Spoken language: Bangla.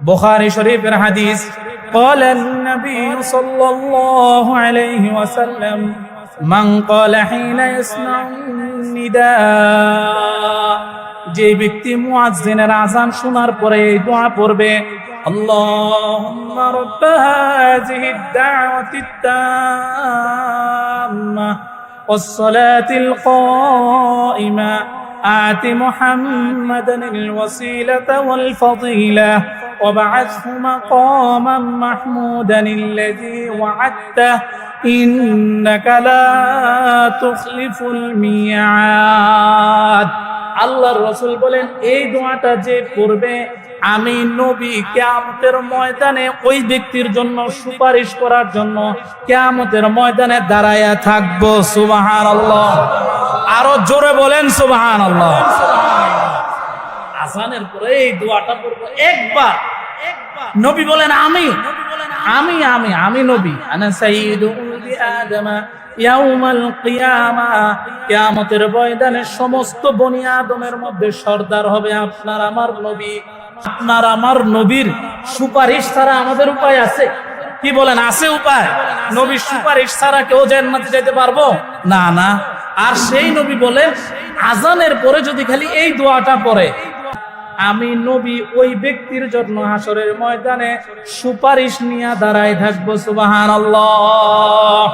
বুখারী শরীফের হাদিস قال النبي صلى الله عليه وسلم من قال حين يسمع النداء যে ব্যক্তি মুয়াজ্জিনের আযান শোনার পরে এই দোয়া পড়বে আল্লাহুম্মা রাব্ব হাযিহিদ দাওয়াতিত তাম্মা والصلاة القائمة آت محمدا الوسيلة والفضيلة وابعثه مقاما محمودا الذي وعدته إنك لا تخلف الميعاد আল্লাহর রাসূল বলেন এই দোয়াটা যে করবে আমি নবী কিয়ামতের ময়দানে ওই ব্যক্তির জন্য সুপারিশ করার জন্য কিয়ামতের ময়দানে দাঁড়ায়া থাকব সুবহানাল্লাহ আরো জোরে বলেন সুবহানাল্লাহ আযানের পরে এই দোয়াটা পড়ব একবার নবী বলেন আমি নবী আনা সাইয়্যিদু উলদি আদম ইয়াউমাল কিয়ামা কিয়ামতের ময়দানে সমস্ত বনি আদমের মধ্যে সরদার হবে আপনার আমার নবীর সুপারিশ ছাড়া আমাদের উপায় আছে কি বলেন আছে উপায় নবীর সুপারিশ ছাড়া কেউ জান্নাতে যেতে পারবো না আর সেই নবী বলেন আযানের পরে যদি খালি এই দোয়াটা পড়ে আমি নবী ওই ব্যক্তির জন্য হাসরের ময়দানে সুপারিশ নিয়ে দাঁড়ায় থাকবো সুবহানাল্লাহ।